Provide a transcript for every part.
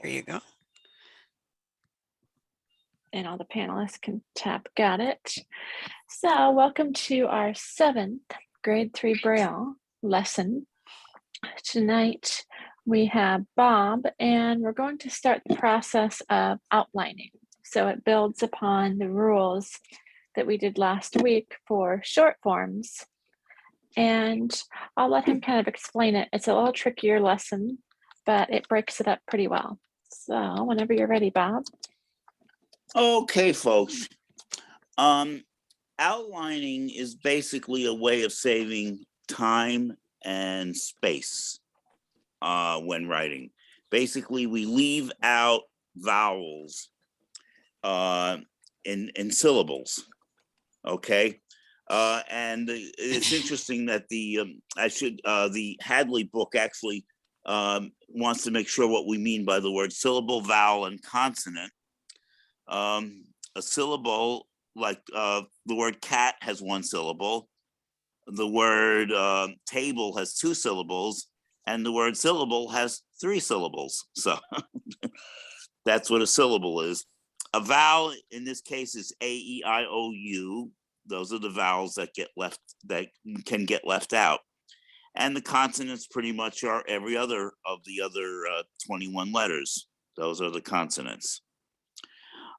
There you go. And all the panelists can tap, got it. So welcome to our 7th grade 3 Braille lesson. Tonight we have Bob, and we're going to start the process of outlining. So it builds upon the rules that we did last week for short forms. And I'll let him kind of explain it. It's a little trickier lesson, but it breaks it up pretty well. So whenever you're ready, Bob. Okay, folks. Outlining is basically a way of saving time and space when writing. Basically, we leave out vowels in syllables. Okay. And it's interesting that the Hadley book actually wants to make sure what we mean by the word syllable, vowel, and consonant. A syllable, like the word cat has 1 syllable, the word table has 2 syllables, and the word syllable has 3 syllables. So that's what a syllable is. A vowel in this case is A, E, I, O, U. Those are the vowels that can get left out. And the consonants pretty much are every other of the other 21 letters. Those are the consonants.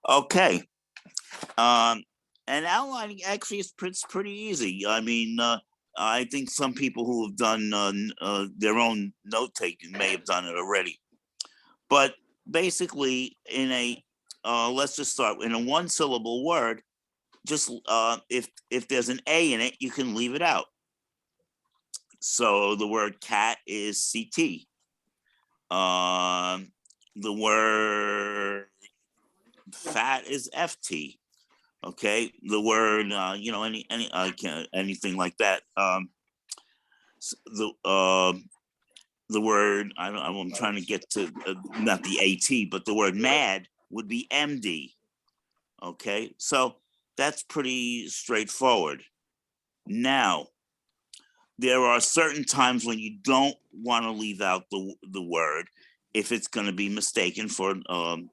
Okay. And outlining actually is pretty easy. I mean, I think some people who have done their own note taking may have done it already. But basically, in a let's just start in a 1-syllable word. Just if there's an A in it, you can leave it out. So the word cat is CT. The word fat is FT. Okay, the word anything like that. The word I'm trying to get to not the AT, but the word mad would be MD. Okay, so that's pretty straightforward. Now, there are certain times when you don't want to leave out the word if it's going to be mistaken for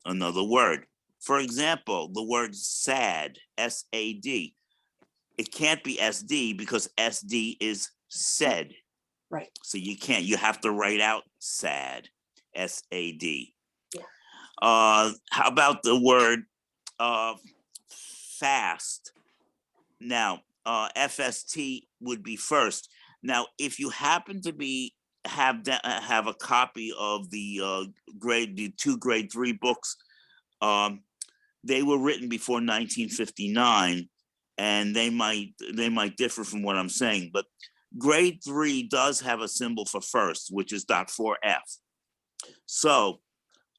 another word. For example, the word sad, S-A-D. It can't be S-D because S-D is said. Right. So you have to write out sad, S-A-D. Yeah. How about the word fast? Now, FST would be first. Now, if you happen to have a copy of the 2 grade 3 books, they were written before 1959, and they might differ from what I'm saying. But grade 3 does have a symbol for first, which is .4F. So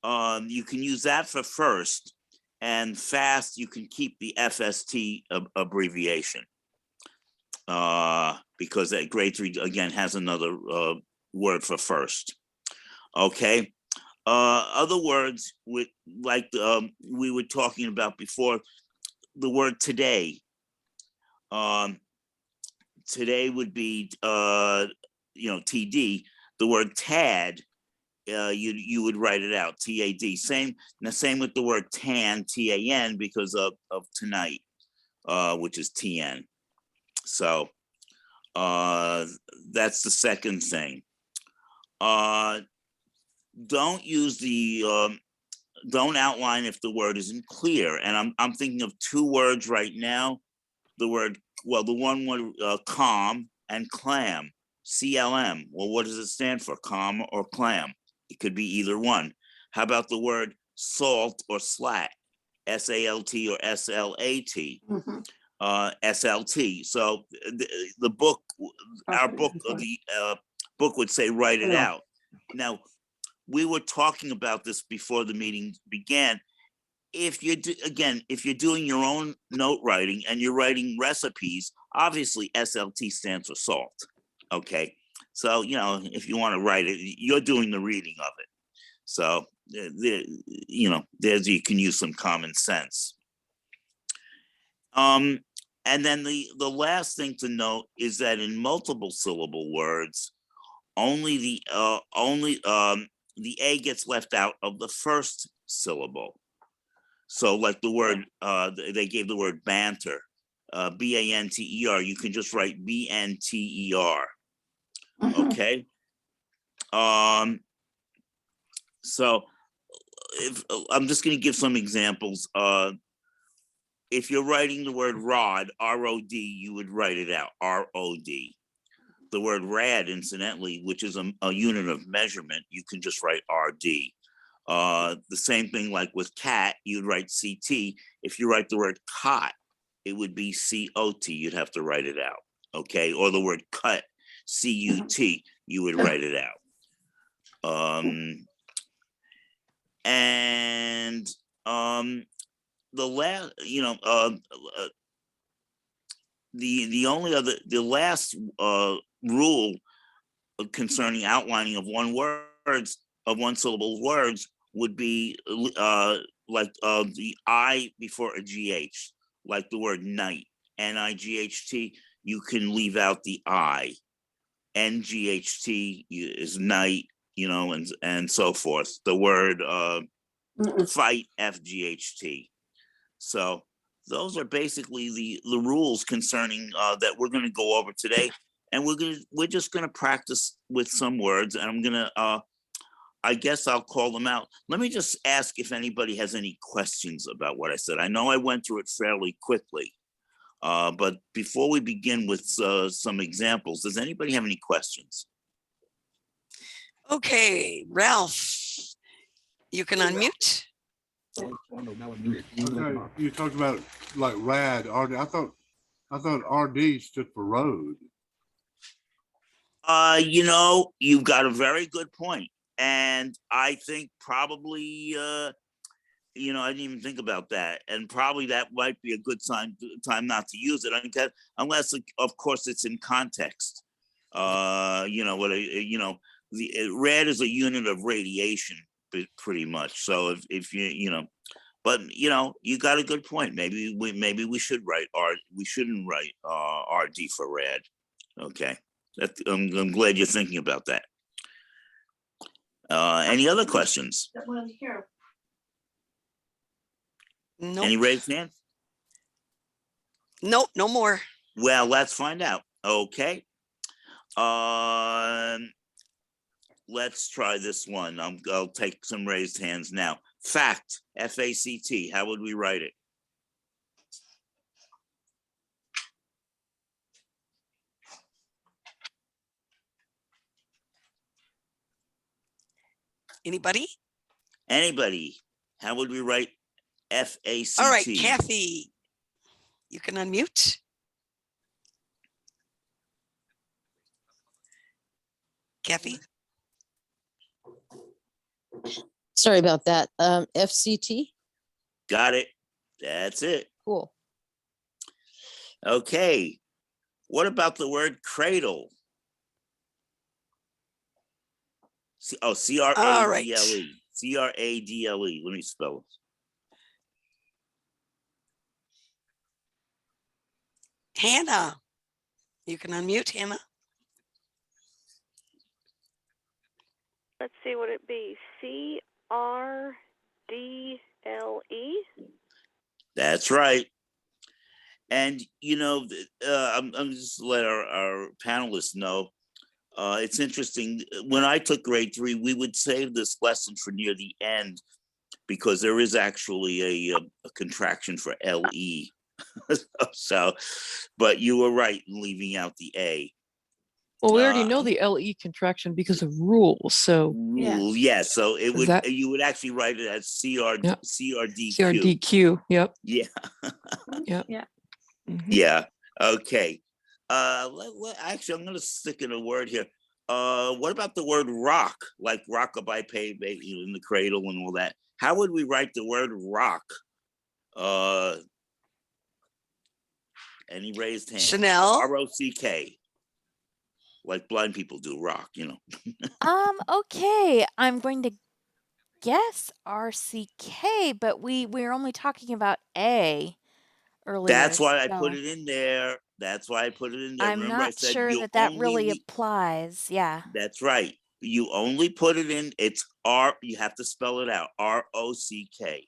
you can use that for first, and fast you can keep the FST abbreviation because that grade 3 again has another word for first. Okay. Other words we were talking about before, the word today. Today would be TD. The word tad, you would write it out, TAD. Same with the word tan, TAN, because of tonight, which is TN. So that's the second thing. Don't use don't outline if the word isn't clear. And I'm thinking of 2 words right now. The one word calm and clam, CLM. Well, what does it stand for? Calm or clam? It could be either one. How about the word salt or slat, SALT or SLAT? Mm-hmm. SLT. So the book, our book, the book would say write it out. Now, we were talking about this before the meeting began. If you're doing your own note writing and you're writing recipes, obviously SLT stands for salt. Okay, so if you want to write it, you're doing the reading of it. So there's you can use some common sense. And then the last thing to note is that in multiple syllable words, only the A gets left out of the first syllable. So like the word, they gave the word banter, B-A-N-T-E-R, you can just write B-N-T-E-R, okay? So if I'm just gonna give some examples. If you're writing the word rod, R-O-D, you would write it out, R-O-D. The word rad, incidentally, which is a unit of measurement, you can just write R-D. The same thing like with cat, you'd write CT. If you write the word cot, it would be C-O-T, you'd have to write it out, okay? Or the word cut, C-U-T, you would write it out. And the last, the last rule concerning outlining of one syllable words would be like the I before a GH, like the word night, N-I-G-H-T, you can leave out the I. N-G-H-T is night, and so forth. The word fight, F-G-H-T. So those are basically the rules concerning that we're going to go over today, and we're just going to practice with some words, and I'm going to I guess I'll call them out. Let me just ask if anybody has any questions about what I said. I know I went through it fairly quickly, but before we begin with some examples, does anybody have any questions? Okay, Ralph, you can unmute. Okay, you talked about like rad, RD. I thought RD stood for road. You've got a very good point. And I think probably, I didn't even think about that. And probably that might be a good time not to use it, unless, of course, it's in context. The rad is a unit of radiation, pretty much. So if but you got a good point. Maybe we should write we shouldn't write RD for rad. Okay, I'm glad you're thinking about that. Any other questions? Nope. Any raised hands? Nope, no more. Well, let's find out. Okay. Let's try this one. I'll take some raised hands now. Fact, F-A-C-T. How would we write it? Anybody? Anybody? How would we write F-A-C-T? All right, Kathy, you can unmute. Kathy? Sorry about that. FCT. Got it. That's it. Cool. Okay. What about the word cradle? C-R-A-D-L-E. All right. C-R-A-D-L-E. Let me spell it. Hannah, you can unmute, Hannah. Let's see what it be. C-R-D-L-E. That's right. And I'm just let our panelists know. It's interesting. When I took grade 3, we would save this lesson for near the end because there is actually a contraction for L-E. So, but you were right in leaving out the A. Well, we already know the LE contraction because of rules. So yeah. So you would actually write it as CRDQ. CRDQ. Yep. Yeah. Yep. Yeah. Mm-hmm. Yeah. Okay. Actually, I'm going to stick in a word here. What about the word rock? Like rockabye baby in the cradle and all that. How would we write the word rock? Any raised hand? Chanelle? R-O-C-K. Like blind people do, rock, Okay, I'm going to guess RCK, but we're only talking about A earlier. That's why I put it in there. I'm Remember, I not said sure you that only really applies. Yeah. That's right. You only put it in, it's R, you have to spell it out, R-O-C-K.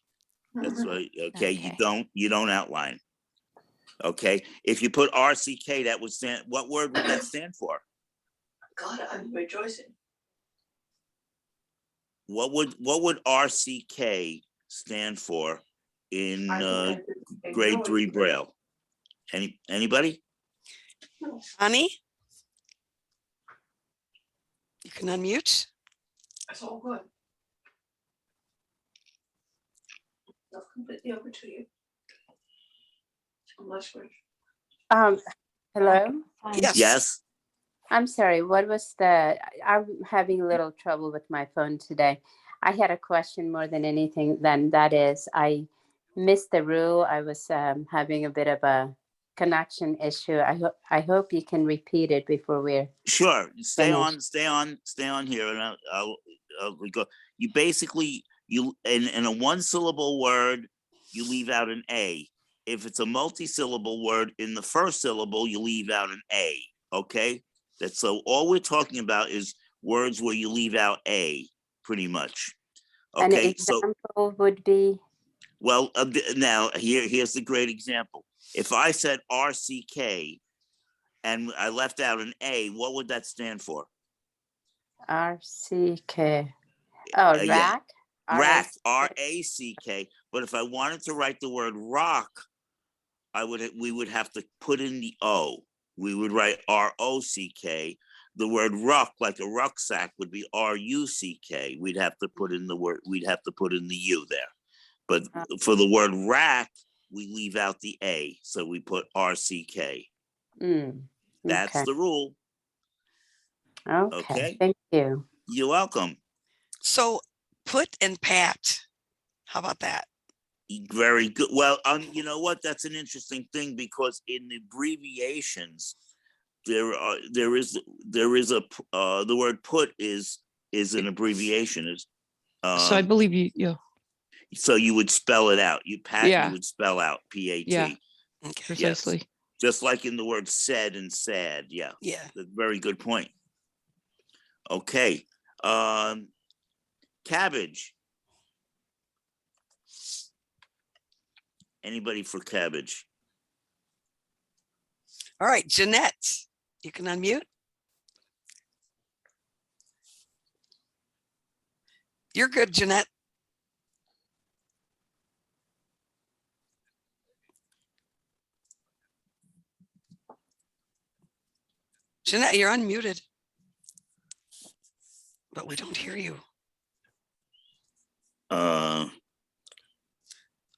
That's right, okay, Okay. you don't outline. Okay, if you put R-C-K, that would stand, what word would that stand for? God, I'm rejoicing. What would R-C-K stand for in grade 3 Braille? Anybody? Honey? You can unmute. That's all good. I'll completely over to you. Unless we're. Hello. Yes. Yes, I'm sorry. What was I'm having a little trouble with my phone today. I had a question more than anything. Then that is, I missed the rule. I was having a bit of a connection issue. I hope you can repeat it before we're sure, stay finished. on here, and I'll go. You basically, in a one syllable word, you leave out an A. If it's a multi-syllable word, in the first syllable, you leave out an A, okay? That's so all we're talking about is words where you leave out A, pretty much. An Okay, so, example would be, well, now here's the great example. If I said RCK and I left out an A, what would that stand for? RCK. Oh, Yeah, rack. rack, RACK. R-A-C-K. But if I wanted to write the word rock, we would have to put in the O. We would write R-O-C-K. The word ruck, like a rucksack, would be R-U-C-K. We'd have to put in the U there. But for the word rack, we leave out the A. So we put R-C-K. That's Okay. the rule. Okay. Thank you. You're welcome. So put and pat. How about that? Very good. Well, you know what? That's an interesting thing because in the abbreviations, there is a the word put is an abbreviation. Is So I believe you, so you would spell it out. You Yeah. would spell out P-A-T. Yeah. Okay. precisely. Yes. Just like in the word said and sad. Yeah. Yeah. That's a very good point. Okay. Cabbage. Anybody for cabbage? All right, Jeanette, you can unmute. You're good, Jeanette. Jeanette, you're unmuted. But we don't hear you.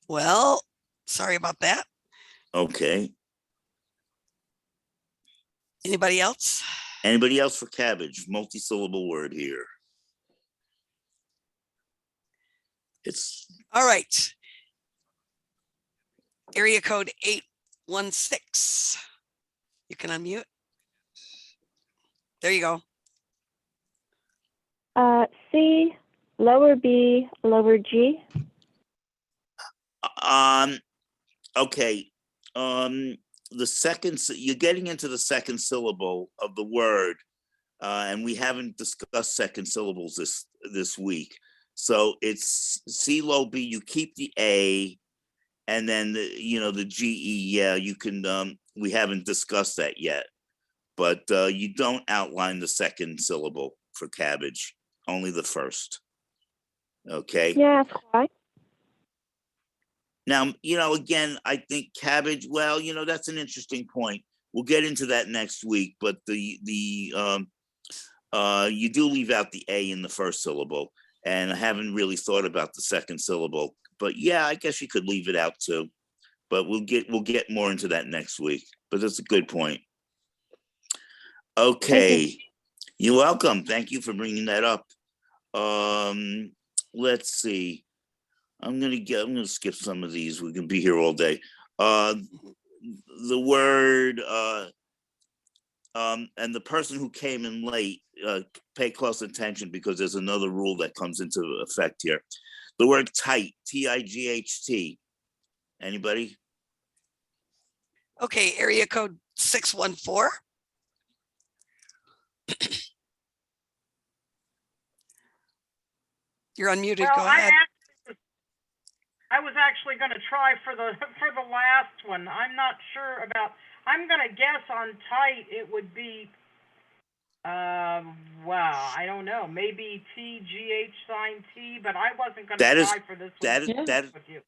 Well, sorry about that. Okay. Anybody else? Anybody else for cabbage? Multi-syllable word here. It's All right. Area code 816. You can unmute. There you go. C, lower B, lower G. okay. The second, you're getting into the second syllable of the word, and we haven't discussed second syllables this week. So it's C low B. You keep the A, and then the GE. Yeah, you can. We haven't discussed that yet, but you don't outline the second syllable for cabbage. Only the first. Okay. Yeah, why? Now, again, I think cabbage, well, that's an interesting point. We'll get into that next week, but you do leave out the A in the first syllable, and I haven't really thought about the second syllable, but yeah, I guess you could leave it out too, but we'll get more into that next week, but that's a good point. Okay. You're welcome. Thank you for bringing that up. Let's see. I'm gonna skip some of these. We can be here all day. The word and the person who came in late, pay close attention because there's another rule that comes into effect here. The word tight, T-I-G-H-T. Anybody? Okay, area code 614. You're unmuted. Well, Go ahead. I was actually going to try for the last one. I'm not sure about. I'm going to guess on tight it would be. Wow, I don't know. Maybe TGH sign T, but I wasn't going to try for this one.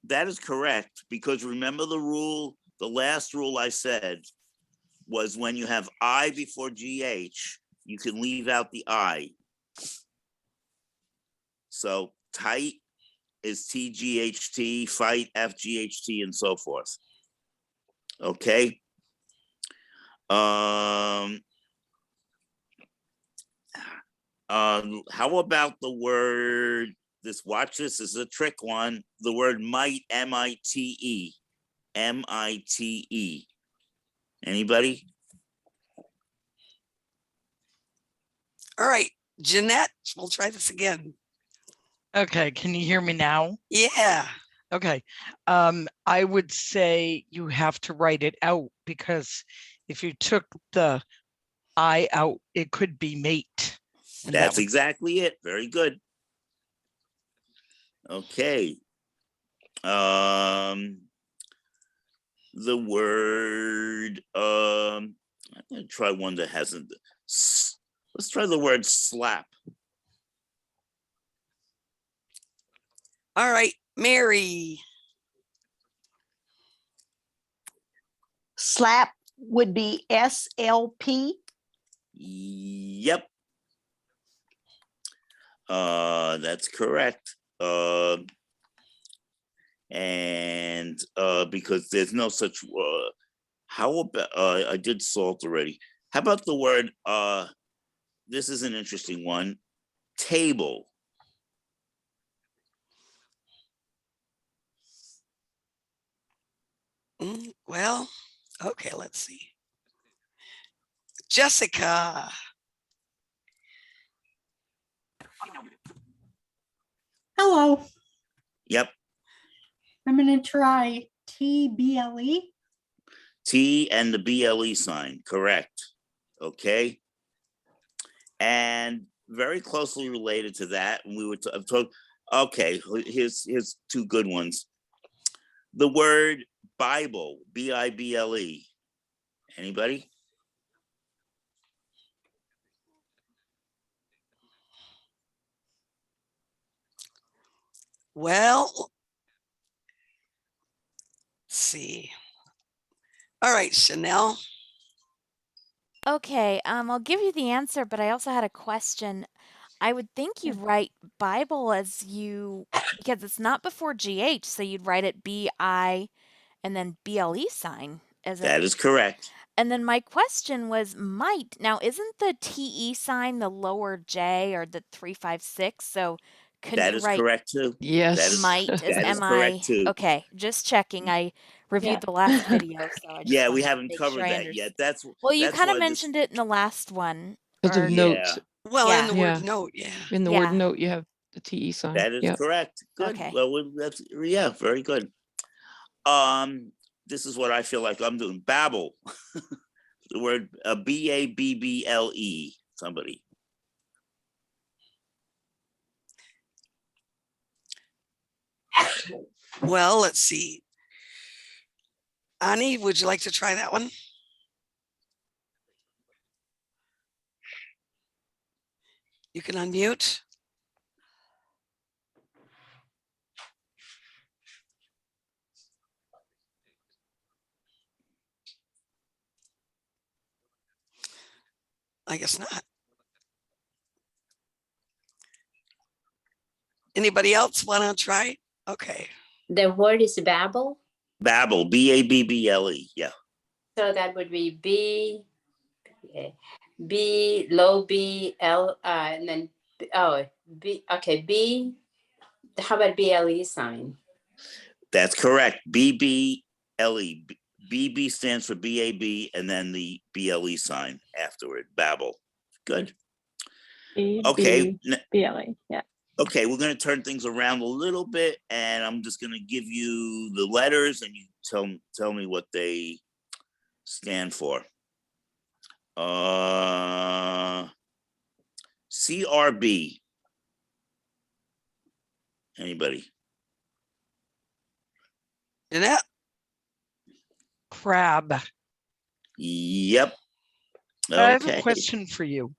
That is correct, because remember the rule. The last rule I said was when you have I before GH, you can leave out the I. So tight is TGHT, fight FGHT, and so forth. Okay. How about the word, watch this is a trick one, the word might, M-I-T-E. M-I-T-E. Anybody? All right, Jeanette, we'll try this again. Okay, can you hear me now? Yeah. Okay. I would say you have to write it out, because if you took the I out, it could be mate. That's exactly it. Very good. Okay. The word, I'm gonna try one that hasn't. Let's try the word slap. All right, Mary. Slap would be SLP. Yep. That's correct. And because there's no such, how about, I did salt already. How about the word, this is an interesting one, table. Well, okay, let's see. Jessica. Hello. Yep. I'm going to try TBLE. T and the BLE sign, correct. Okay. And very closely related to that, and we were told, okay, here's two good ones. The word Bible, B-I-B-L-E. Anybody? Well, let's see. All right, Chanelle. Okay, I'll give you the answer, but I also had a question. I would think you'd write Bible because it's not before GH, so you'd write it B-I and then BLE sign. That is correct. And then my question was might. Now, isn't the TE sign the lower J or the 356? So couldn't That you is write correct too. Yes. might as That is MI? correct too. Okay, just checking. I reviewed the last video, so I just Yeah, we wanted to haven't make covered sure I that yet. Well, you that's kind of why mentioned it in the last one. Because of notes. Well, in the Yeah. word note, yeah. In the word note, you have the TE sign. That is Yep. correct. Good. Okay. Well, that's, yeah, very good. This is what I feel like I'm doing. Babble. The word B-A-B-B-L-E. Somebody. Well, let's see. Ani, would you like to try that one? You can unmute. I guess not. Anybody else want to try? Okay. The word is babble. Babble, B-A-B-B-L-E. Yeah. So that would be B, low B, L, and then, B, okay, B, how about BLE sign? That's correct. B-B-L-E. B-B stands for B-A-B and then the B-L-E sign afterward. Babble. Good. Okay. BLE, yeah. Okay, we're going to turn things around a little bit, and I'm just going to give you the letters, and you tell me what they stand for. CRB. Anybody? Jeanette? Crab. Yep. I have a Okay. question for you.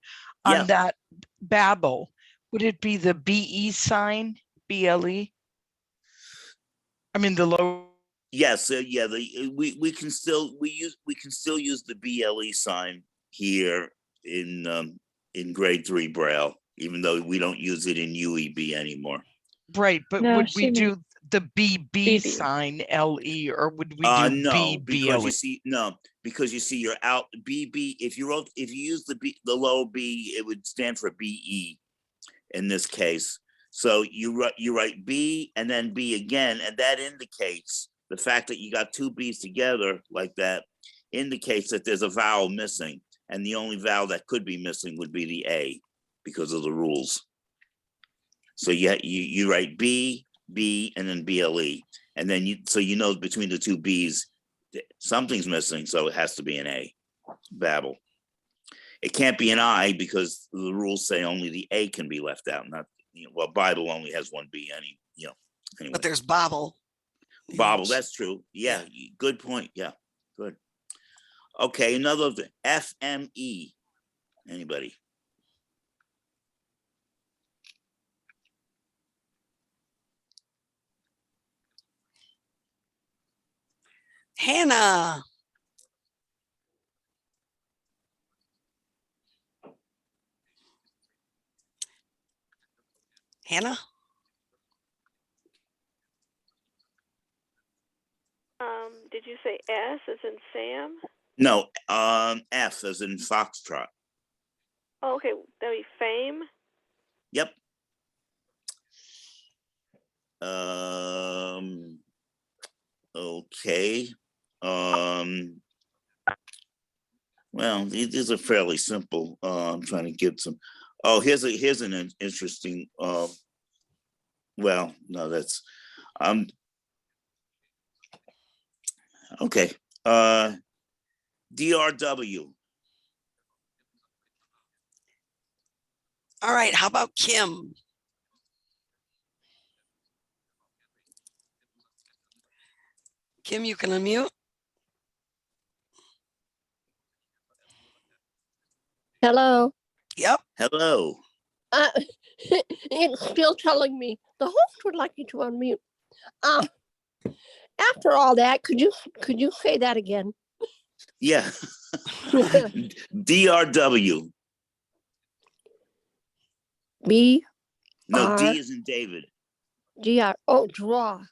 Yeah. On that Babel, would it be the BE sign, BLE? I mean the low. Yes, yeah, we can still use the BLE sign here in grade 3 Braille, even though we don't use it in UEB anymore. Right, but No, would we she do meant the BB BB. sign LE, or would we do No, because BBLE? you see you're out BB. If you use the low B, it would stand for BE in this case. So you write B and then B again, and that indicates the fact that you got two B's together like that indicates that there's a vowel missing, and the only vowel that could be missing would be the A because of the rules. So you write B, B, and then BLE, and then you know between the two B's something's missing, so it has to be an A. Babel. It can't be an I because the rules say only the A can be left out. Not well, Bible only has one B. Anyway. But there's Bobble. Bobble, that's true. Yeah, good point. Yeah, good. Okay, another of the FME. Anybody? Hannah. Hannah? Did you say S as in Sam? No, F as in Foxtrot. Oh, okay, that'd be Fame. Yep. Okay. Well, these are fairly simple. I'm trying to get some. Oh, here's an interesting. Well, no, that's okay. DRW. All right, how about Kim? Kim, you can unmute. Hello. Yep. Hello. It's still telling me the host would like you to unmute. After all that, could you say that again? Yeah. DRW. B. No, R. D is in David. G-R. Oh, draw.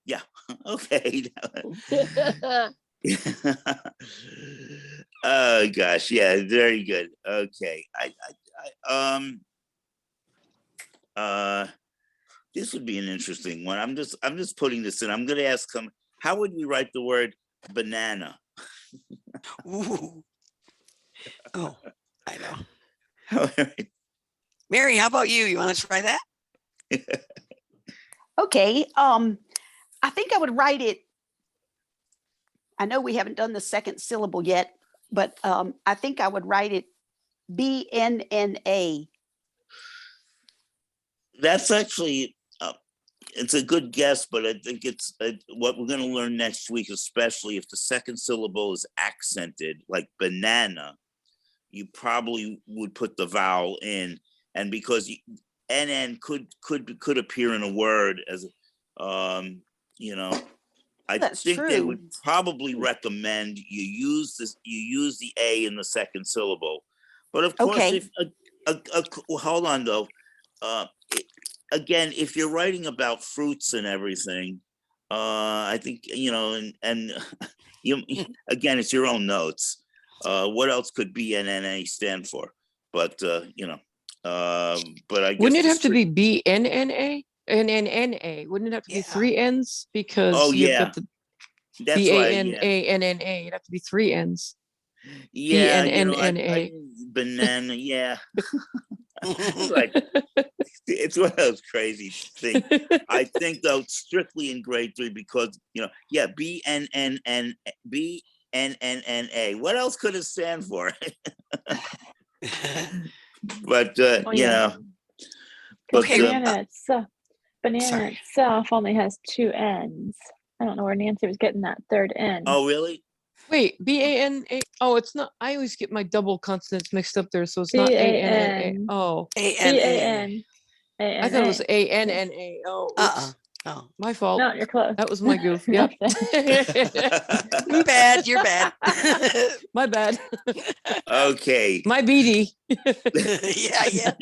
Yeah. Okay. Oh gosh, yeah, very good. Okay, this would be an interesting one. I'm just putting this in. I'm going to ask him, how would we write the word banana? Ooh. Oh, I know. Mary, how about you? You want to try that? Okay. I think I would write it. I know we haven't done the second syllable yet, but I think I would write it BNNA. That's actually, it's a good guess, but I think it's what we're going to learn next week, especially if the second syllable is accented, like banana, you probably would put the vowel in, and because NN could appear in a word as, I That's think true. they would probably recommend you use the A in the second syllable. But of course, Okay. hold on though. Again, if you're writing about fruits and everything, I think, and you, again, it's your own notes. What else could BNNA stand for? But, but I guess. Wouldn't it have to be BNNA? NNNA? Wouldn't it have to be three N's? Because you've got the That's right. Yeah. BANANNA. It'd have to be three N's. Yeah, BNNNA. banana. Yeah. It's one of those crazy things. I think though, strictly in grade 3, because BNNNA. What else could it stand for? But Okay, Brianna, banana Sorry. itself only has 2 N's. I don't know where Nancy was getting that third N. Oh, really? Wait, B-A-N-A. Oh, it's not. I always get my double consonants mixed up there, so it's not A-N-N-A. B-A-N. Oh, B-A-N. I thought it was A-N-A. A-N-N-A. Oh, oops. Oh, My fault. No, you're close. That was my goof. Yep. bad. You're bad. My bad. Okay. My BD. Yeah.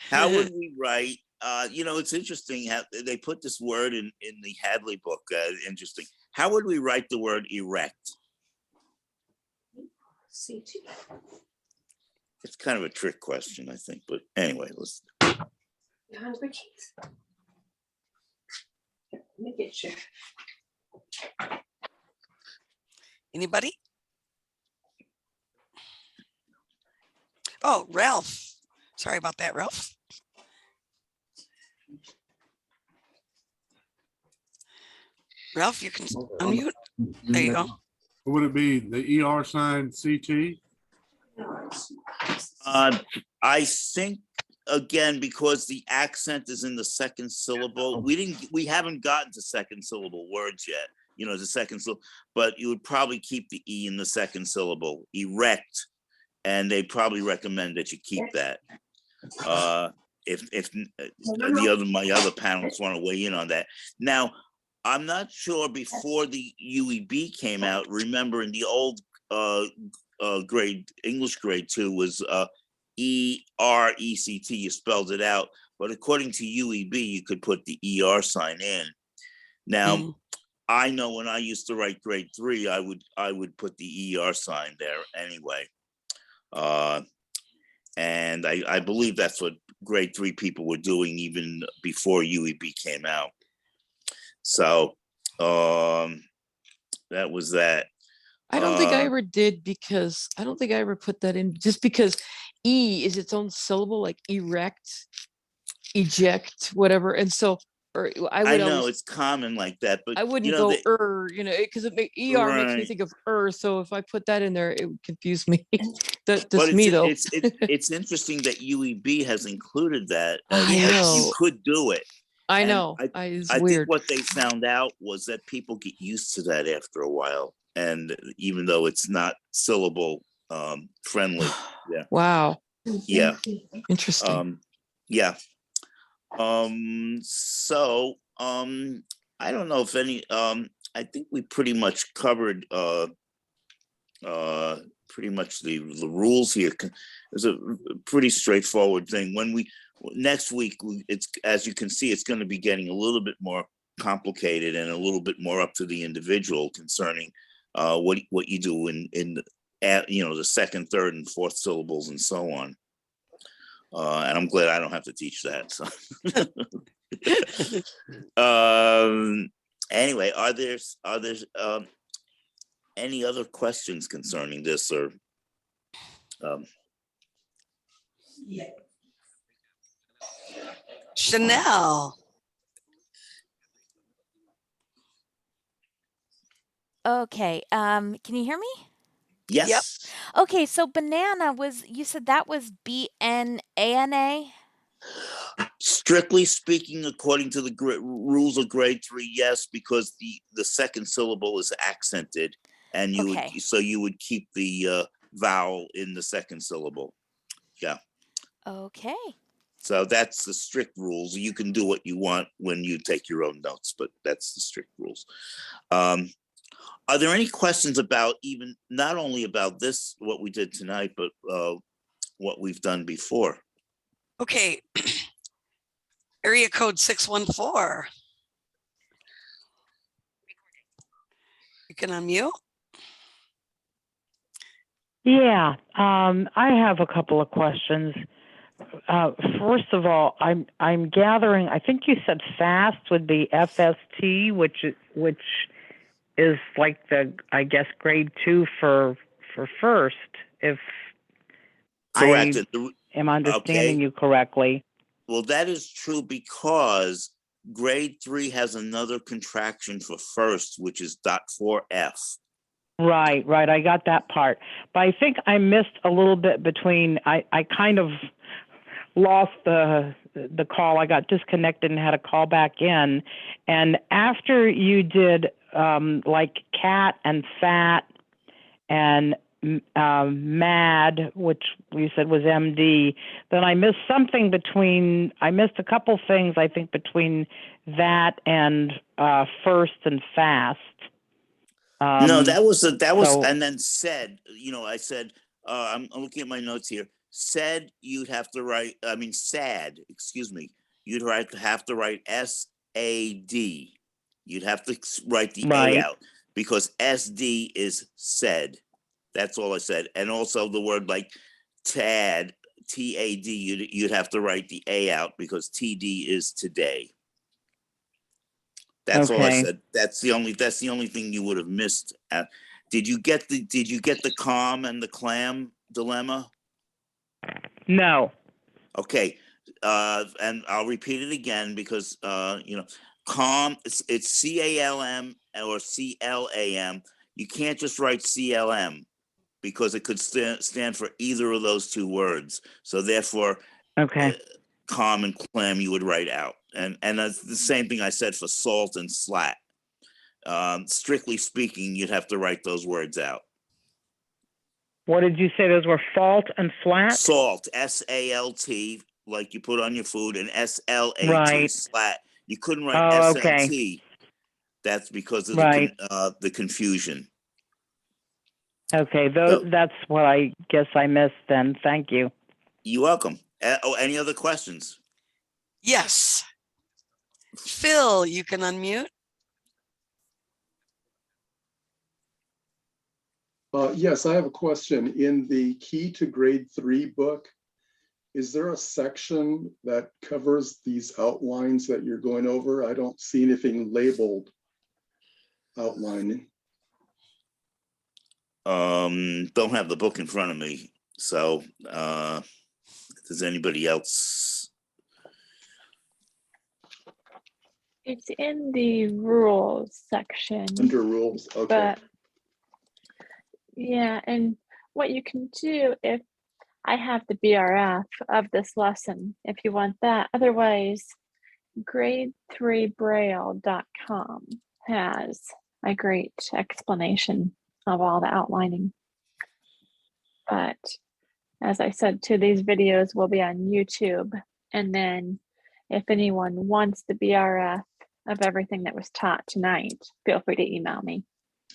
How would we write? It's interesting how they put this word in the Hadley book. Interesting. How would we write the word erect? It's kind of a trick question, I think. But anyway, let's. Anybody? Oh, Ralph. Sorry about that, Ralph. Ralph, you can unmute. There you go. Would it be the ER sign CT? I think again, because the accent is in the second syllable, we haven't gotten to second syllable words yet. The second syllable, but you would probably keep the E in the second syllable, erect, and they probably recommend that you keep that. If my other panelists want to weigh in on that. Now, I'm not sure before the UEB came out. Remember, in the old English grade 2 was ERECT. You spelled it out, but according to UEB, you could put the ER sign in. Now, I know when I used to write grade 3, I would put the ER sign there anyway, and I believe that's what grade 3 people were doing even before UEB came out. So that was that. I don't think I ever did, because I don't think I ever put that in, just because E is its own syllable, like erect, eject, whatever. And so, or I know it's common like that, but I wouldn't go because ER makes me think of So if I put that in there, it would confuse me. That's me though. It's interesting that UEB has included that. I know. You could do it. I know. I weird. think what they found out was that people get used to that after a while. And even though it's not syllable friendly. Yeah. Wow. Yeah. Interesting. Yeah. So I don't know if any I think we pretty much covered pretty much the rules here. It's a pretty straightforward thing. Next week, it's, as you can see, it's going to be getting a little bit more complicated and a little bit more up to the individual concerning what you do in the second, third, and fourth syllables and so on. And I'm glad I don't have to teach that. So. Anyway, are there any other questions concerning this or? Chanelle. Okay, can you hear me? Yes. Yep. Okay, so banana you said that was B-N-A-N-A? Strictly speaking, according to the rules of grade 3, yes, because the second syllable is accented, and you would keep the vowel in the second syllable. Yeah. Okay. So that's the strict rules. You can do what you want when you take your own notes, but that's the strict rules. Are there any questions about not only about this, what we did tonight, but what we've done before? Okay. Area code 614. You can unmute. Yeah, I have a couple of questions. First of all, I'm gathering. I think you said fast would be FST, which is like I guess grade 2 for first. If correct, I am understanding you correctly. Well, that is true because grade 3 has another contraction for first, which is .4F. Right. I got that part. But I think I missed a little bit between, I kind of lost the call. I got disconnected and had to call back in. And after you did like cat and fat and mad, which you said was MD, then I missed something between. I missed a couple things, I think, between that and first and fast. No, that was so- and then said, I said, I'm looking at my notes here. Said you'd have to write, sad, excuse me. You'd have to write S-A-D. You'd have to write the Right. A out because SD is said. That's all I said. And also the word like tad, T-A-D, you'd have to write the A out because TD is today. That's all I Okay. said. That's the only thing you would have missed. Did you get the calm and the clam dilemma? No. Okay. And I'll repeat it again because calm, it's C-A-L-M or C-L-A-M. You can't just write C-L-M because it could stand for either of those two words. So therefore, Okay. calm and clam you would write out. And that's the same thing I said for salt and slat. Strictly speaking, you'd have to write those words out. What did you say? Those were fault and flat? Salt, S-A-L-T, like you put on your food, and S-L-A-T, Right. slat. You couldn't write Oh, S-L-T. okay. That's because of Right. the confusion. Okay, that's what I guess I missed then. Thank you. You're welcome. Any other questions? Yes. Phil, you can unmute. Yes, I have a question. In the Key to Grade 3 book, is there a section that covers these outlines that you're going over? I don't see anything labeled outlining. Don't have the book in front of me. So does anybody else? It's in the rules section. Under rules, okay. But yeah, and what you can do, if I have the BRF of this lesson, if you want that. Otherwise, grade3braille.com has a great explanation of all the outlining. But as I said too, these videos will be on YouTube. And then if anyone wants the BRF of everything that was taught tonight, feel free to email me.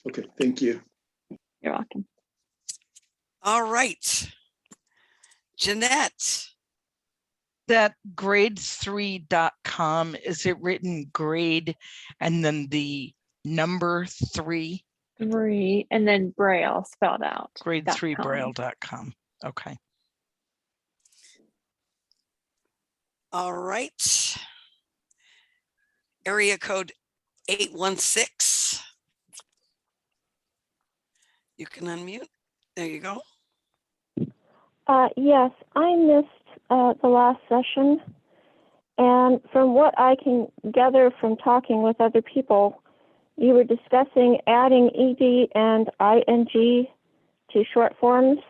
Okay, thank you. You're welcome. All right. Jeanette. That grade3.com, is it written grade and then the number 3? 3 and then Braille spelled out. Grade3braille.com. Okay. All right. Area code 816. You can unmute. There you go. Yes, I missed the last session, and from what I can gather from talking with other people, you were discussing adding ED and ING to short forms.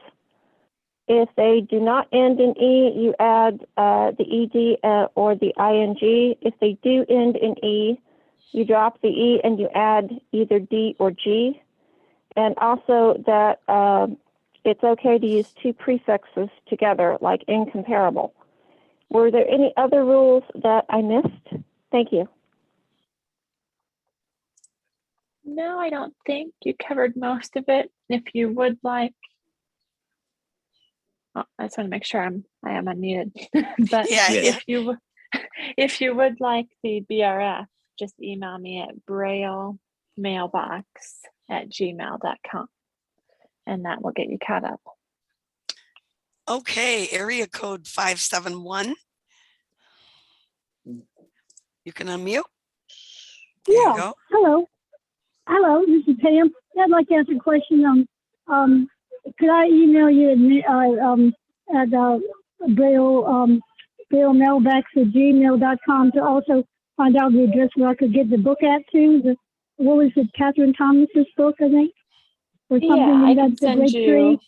If they do not end in E, you add the ED or the ING. If they do end in E, you drop the E and you add either D or G. And also that it's okay to use two prefixes together, like incomparable. Were there any other rules that I missed? Thank you. No, I don't think you covered most of it. If you would like, I just want to make sure I am unmuted. But Yeah. if you would like the BRF, just email me at braillemailbox@gmail.com, and that will get you caught up. Okay, area code 571. You can unmute. There you go. Hello, this is Pam. I'd like to ask a question. Could I email you at Braille mailbox at gmail.com to also find out the address where I could get the book at too? What was it, Catherine Thomas's book, I think? Or something Yeah, I in can that send grade you.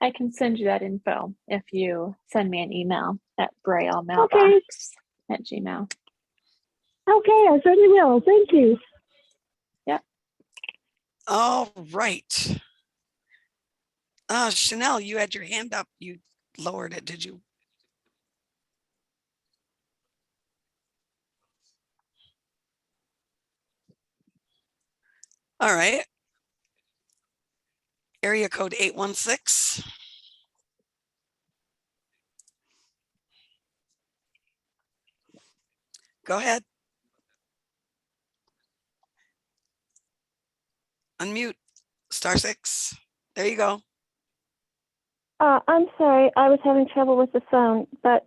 I can send you that info if you send me an email at Braille mailbox at Gmail. Okay, I certainly will. Thank you. Yep. All right. Chanelle, you had your hand up. You lowered it, did you? All right. Area code 816. Go ahead. Unmute. *6. There you go. I'm sorry, I was having trouble with the phone, but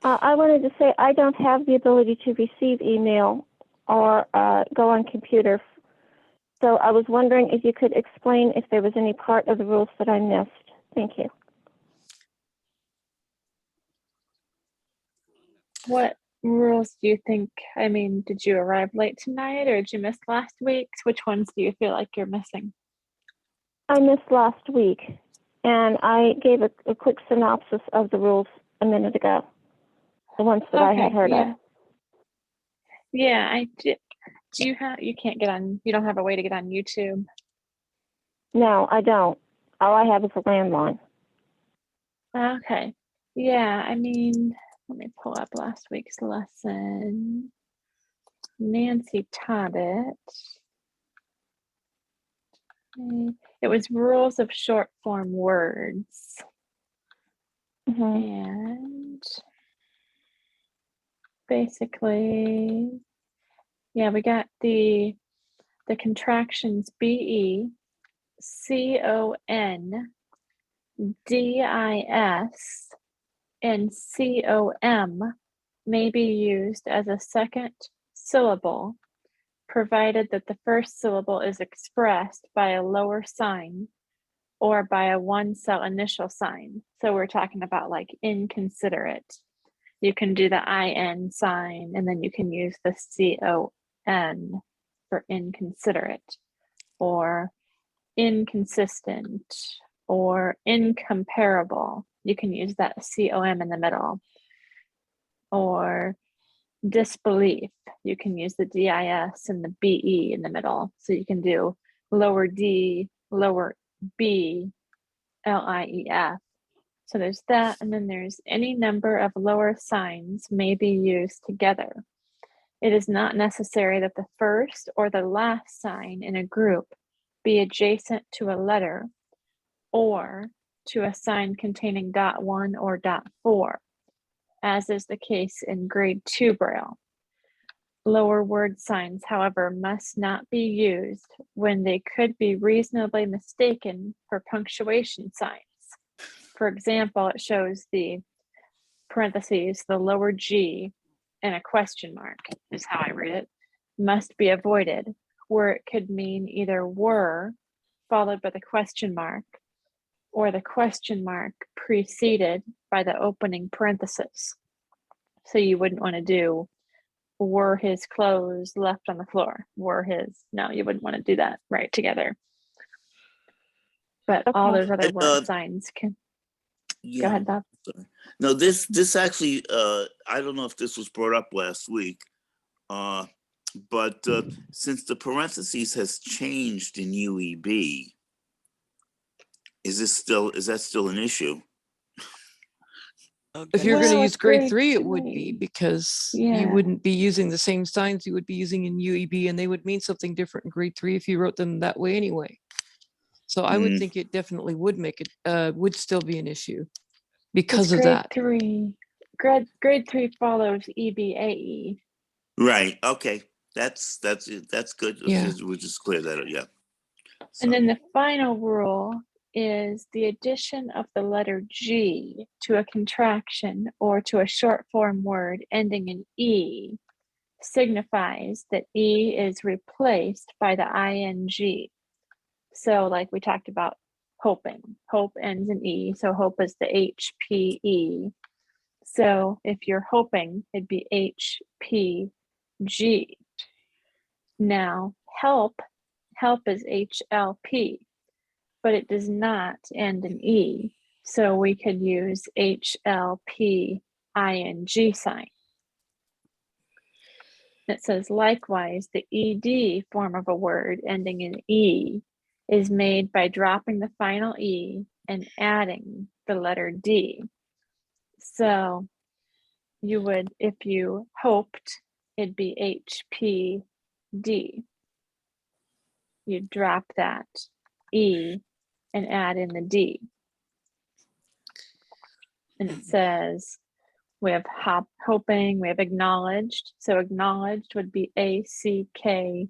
I wanted to say I don't have the ability to receive email or go on computer. So I was wondering if you could explain if there was any part of the rules that I missed. Thank you. What rules do you think? I mean, did you arrive late tonight or did you miss last week's? Which ones do you feel like you're missing? I missed last week, and I gave a quick synopsis of the rules a minute ago, the ones that I had heard of. Yeah, I did. Do you have, you can't get on, you don't have a way to get on YouTube? No, I don't. All I have is a landline. Okay. Yeah, I mean, let me pull up last week's lesson. Nancy taught it. It was rules of short form words. And basically, yeah, we got the contractions BE, CON, DIS, and COM may be used as a second syllable, provided that the first syllable is expressed by a lower sign or by a one-cell initial sign. So we're talking about like inconsiderate. You can do the IN sign, and then you can use the CON for inconsiderate, or inconsistent, or incomparable. You can use that COM in the middle. Or disbelief, you can use the DIS and the BE in the middle. So you can do lower D, lower B, LIEF. So there's that, and then there's any number of lower signs may be used together. It is not necessary that the first or the last sign in a group be adjacent to a letter or to a sign containing .1 or .4, as is the case in grade 2 Braille. Lower word signs, however, must not be used when they could be reasonably mistaken for punctuation signs. For example, it shows the parentheses, the lower G, and a question mark, is how I read it, must be avoided, where it could mean either were followed by the question mark, or the question mark preceded by the opening parenthesis. So you wouldn't want to do were his clothes left on the floor, were his, no, you wouldn't want to do that right together. But all those other word signs can, Yeah. go ahead, Bob. No, this actually, I don't know if this was brought up last week, but since the parentheses has changed in UEB, is that still an issue? If you're going to use grade 3, it would three. be, because Yeah. you wouldn't be using the same signs you would be using in UEB, and they would mean something different in grade 3 if you wrote them that way anyway. So I would think it definitely would make it, would still be an issue because of that. Grade 3 follows EBAE. Right. Okay. That's good. Yeah. We'll just clear that up. Yeah. And then the final rule is the addition of the letter G to a contraction or to a short form word ending in E signifies that E is replaced by the ING. So like we talked about hoping, hope ends in E, so hope is the HPE. So if you're hoping, it'd be HPG. Now help is HLP, but it does not end in E. So we could use HLP ing sign. It says, likewise, the ED form of a word ending in E is made by dropping the final E and adding the letter D. So you would, if you hoped, it'd be HPD. You drop that E and add in the D. And it says, we have hoping, we have acknowledged. So acknowledged would be ACKD.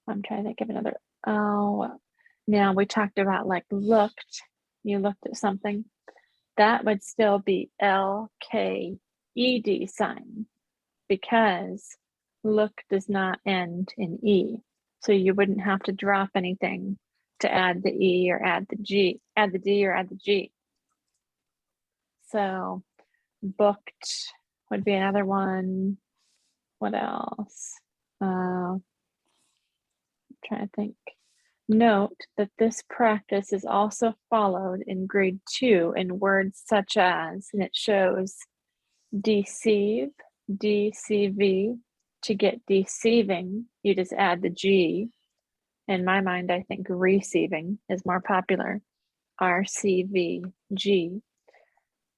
I'm trying to think of another. Oh, now we talked about like looked. You looked at something. That would still be LKED sign because look does not end in E. So you wouldn't have to drop anything to add the E or add the G, add the D or add the G. So booked would be another one. What else? I'm trying to think. Note that this practice is also followed in grade 2 in words such as, and it shows deceive, DCV. To get deceiving, you just add the G. In my mind, I think receiving is more popular. RCVG.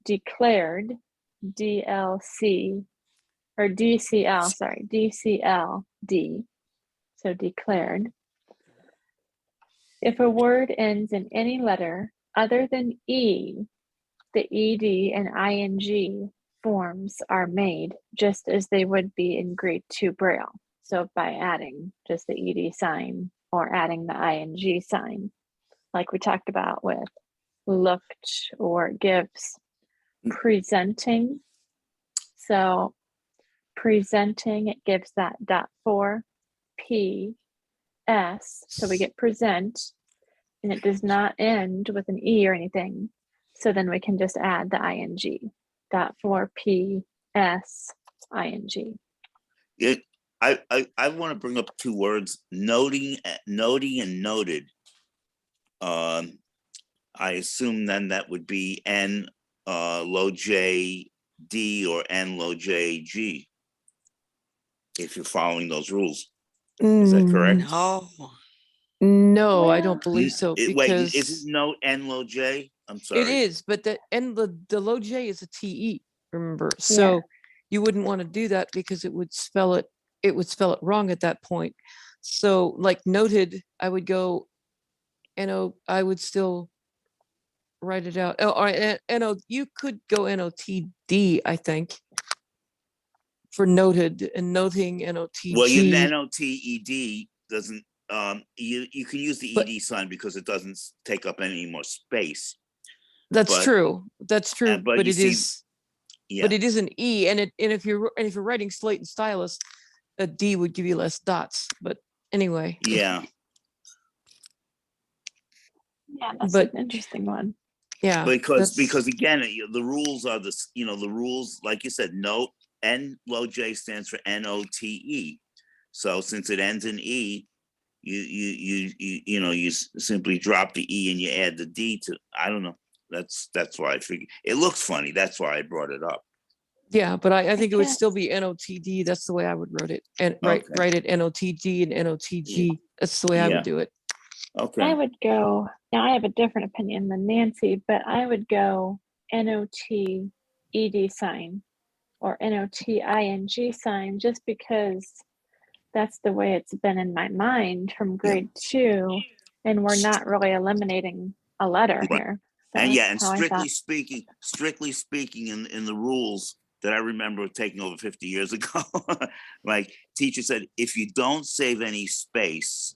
Declared, DLC, or DCL, sorry, DCLD. So declared. If a word ends in any letter other than E, the ED and ING forms are made just as they would be in grade 2 Braille. So by adding just the ED sign or adding the ING sign, like we talked about with looked or gives. Presenting. So presenting, it gives that dot 4 P S. So we get present, and it does not end with an E or anything. So then we can just add the ing. Dot 4 P S ing. I want to bring up two words: noting and noted. I assume then that would be N low J D or N low J G. If you're following those rules, is that correct? No. No, I don't believe so. Wait, is Because it no N low J? I'm sorry. it is, but the low J is a TE, remember? So you wouldn't want to do that because it would spell it wrong at that point. So like noted, I would go I would still write it out. Oh, all right, you could go NOTD, I think, for noted, and noting NOTG. Well, your NOTED doesn't. You can use the ED sign because it doesn't take up any more space. That's true. That's true. But But you it see, is. yeah. But it is an E, and if you're writing slate and stylus, a D would give you less dots. But anyway. Yeah. Yeah, that's an interesting one. Yeah. Because again, the rules are the rules, like you said, note N low J stands for NOTE. So since it ends in E, you simply drop the E and you add the D to, I don't know. That's why I figured it looks funny. That's why I brought it up. Yeah, but I think it would still be NOTD. That's the way I would write it. And write it NOTG and NOTG. Yeah. That's the way I would do it. Okay. I would go, now I have a different opinion than Nancy, but I would go NOT ED sign or NOT ING sign just because that's the way it's been in my mind from grade 2, and we're not really eliminating a letter here. So And strictly speaking in the rules that I remember taking over 50 years ago, like teacher said, if you don't save any space,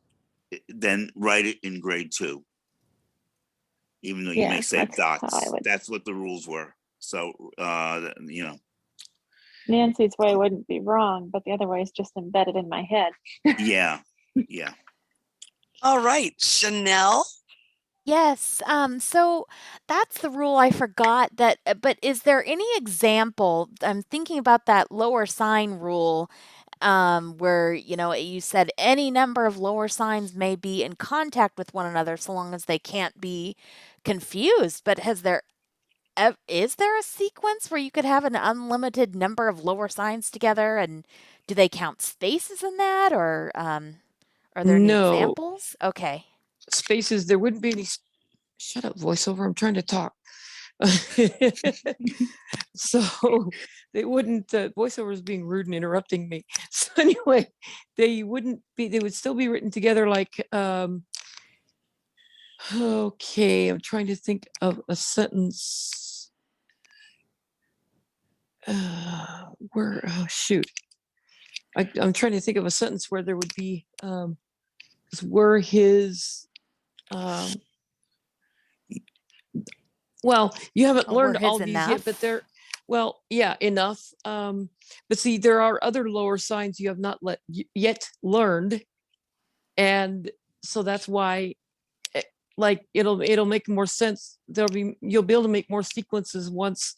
then write it in grade 2. Even though you may save dots, that's what the rules were. So, Nancy's way wouldn't be wrong, but the other way is just embedded in my head. Yeah. All right, Chanelle. Yes. So that's the rule I forgot that, but is there any example? I'm thinking about that lower sign rule. where, you know, you said any number of lower signs may be in contact with one another so long as they can't be confused. But is there a sequence where you could have an unlimited number of lower signs together, and do they count spaces in that, or are there any No. examples? Okay. Spaces, there wouldn't be any. Shut up, voiceover. I'm trying to talk. So they wouldn't, voiceover is being rude and interrupting me. So anyway, they would still be written together like, okay, I'm trying to think of a sentence. Where, oh shoot. I'm trying to think of a sentence where there would be, were his, well, you haven't Oh, were learned all his these yet, but enough? they're, well, yeah, enough. But see, there are other lower signs you have not yet learned. And so that's why, like, it'll make more sense. You'll be able to make more sequences once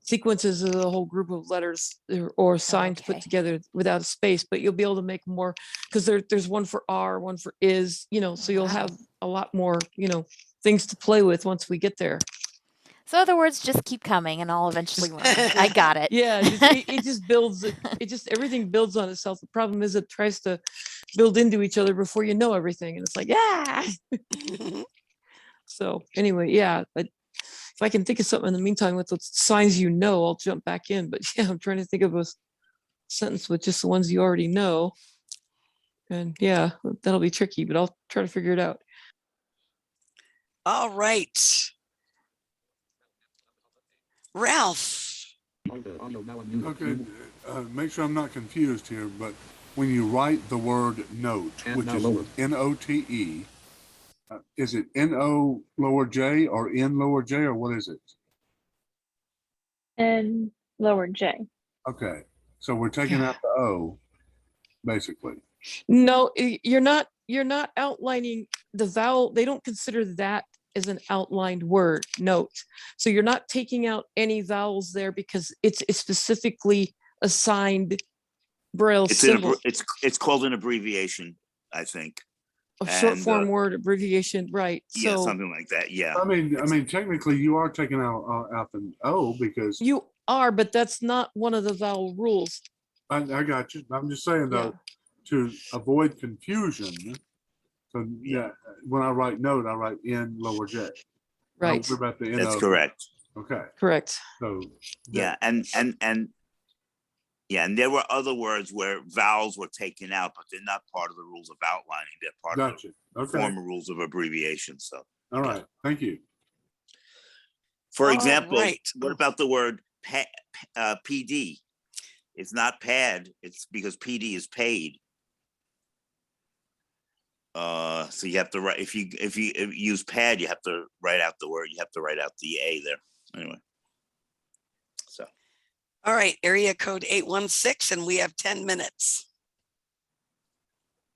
sequences is a whole group of letters or signs put together without a space, but you'll be able to make more because there's one for R, one for is, you know, so you'll have a lot more, you know, things to play with once we get there. So in other words, just keep coming and I'll eventually learn. I got it. Yeah, it just builds, it just, everything builds on itself. The problem is it tries to build into each other before you know everything. And it's like, yeah. So anyway, yeah, but if I can think of something in the meantime with the signs, you know, I'll jump back in. But yeah, I'm trying to think of a sentence with just the ones you already know. And yeah, that'll be tricky, but I'll try to figure it out. All right. Ralph. Okay, make sure I'm not confused here, but when you write the word note, which is N-O-T-E, is it N-O lower J or N lower J, or what is it? N lower J. Okay, so we're taking out the O, basically. No, you're not outlining the vowel. They don't consider that as an outlined word, note. So you're not taking out any vowels there because it's specifically assigned Braille symbol. It's called an abbreviation, I think. A short form word abbreviation, right? Yeah, so something like that. Yeah. I mean, technically, you are taking out the O because you are, but that's not one of the vowel rules. I got you. I'm just saying though, to avoid confusion. So yeah, when I write note, I write N lower J. Right. We're about the N. That's correct. Okay. Correct. So yeah, and there were other words where vowels were taken out, but they're not part of the rules of outlining. They're part of the former rules of abbreviation. So all right, thank you. For example, what about the word PD? It's not pad. It's because PD is paid. So you have to write, if you use pad, you have to write out the word. You have to write out the A there. Anyway. So. All right, area code 816, and we have 10 minutes.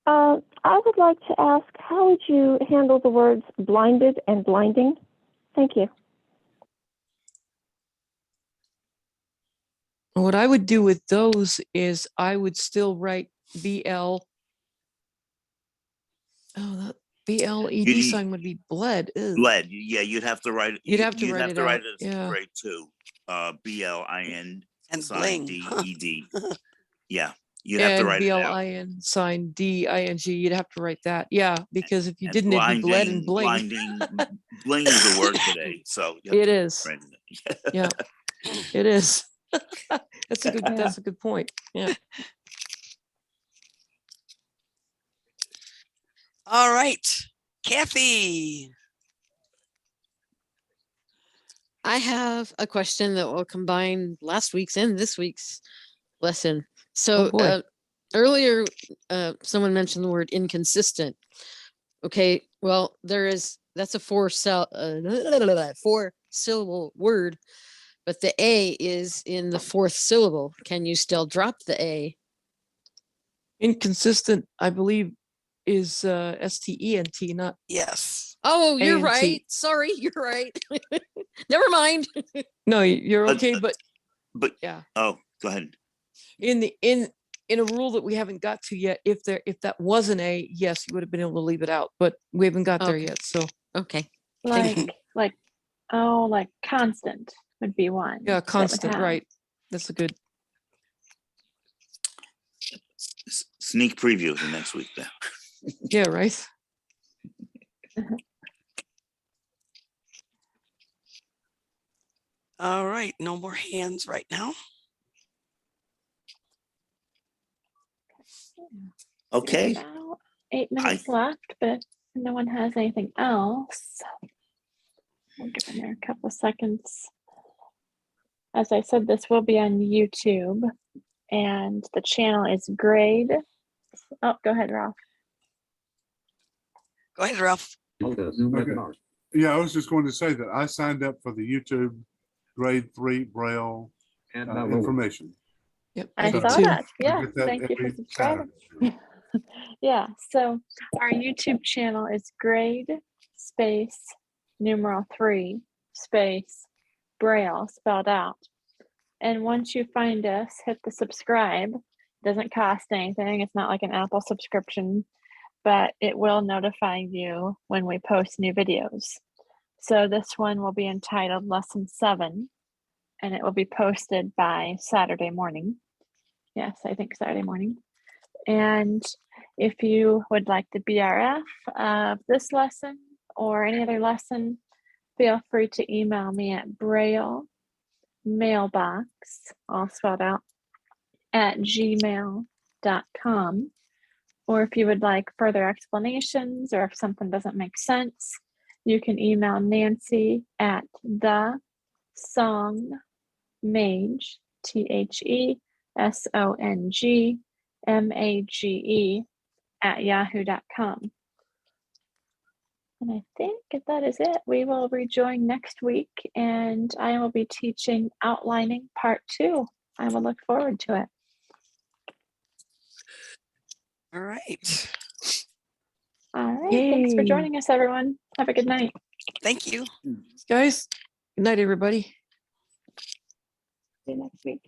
I would like to ask, how would you handle the words blinded and blinding? Thank you. What I would do with those is I would still write BL. Oh, that BLED sign would be bled. Ew. Bled. Yeah, you'd have to write it. You'd have to write it out. As grade 2. BLIN and sign bling. DED. Yeah, you'd have to write it out. BLIN sign DING. You'd have to write that. Yeah, because if you And didn't, it'd be bled and bling. Blinding. Bling is a word today, so it is. Yeah, it is. That's a good. Yeah. That's a good point. Yeah. All right, Kathy. I have a question that will combine last week's and this week's lesson. So earlier, someone mentioned the word inconsistent. Okay, well, that's a 4-syllable word, but the A is in the 4th syllable. Can you still drop the A? Inconsistent, I believe, is STENT, not. Yes. Oh, you're ANT. right. Sorry, you're right. Never mind. No, you're okay, but but yeah. Oh, go ahead. In in a rule that we haven't got to yet, if that was an A, yes, you would have been able to leave it out, but we haven't got there Okay. yet. So Okay. Like constant would be one. yeah, that would constant, have. right? That's a good. Sneak preview of the next week then. Yeah, right. All right, no more hands right now. Okay. About 8 minutes left, but if no one has anything else, we'll give them there a couple of seconds. As I said, this will be on YouTube, and the channel is Grade. Oh, go ahead, Ralph. Go ahead, Ralph. Okay. Yeah, I was just going to say that I signed up for the YouTube grade 3 Braille information. Yep, I So saw too. that. I Yeah, get that thank you for every subscribing. Saturday. Yeah, so our YouTube channel is Grade space numeral 3 space Braille spelled out. And once you find us, hit the subscribe. Doesn't cost anything. It's not like an Apple subscription, but it will notify you when we post new videos. So this one will be entitled Lesson 7, and it will be posted by Saturday morning. Yes, I think Saturday morning. And if you would like the BRF of this lesson or any other lesson, feel free to email me at Braille mailbox, all spelled out, at gmail.com. Or if you would like further explanations or if something doesn't make sense, you can email Nancy at the songmage, THESONGMAGE at yahoo.com. And I think if that is it, we will rejoin next week and I will be teaching outlining part 2. I will look forward to it. All right. All right. Thanks for Yay. joining us, everyone. Have a good night. Thank you. Guys, good night, everybody. See you next week.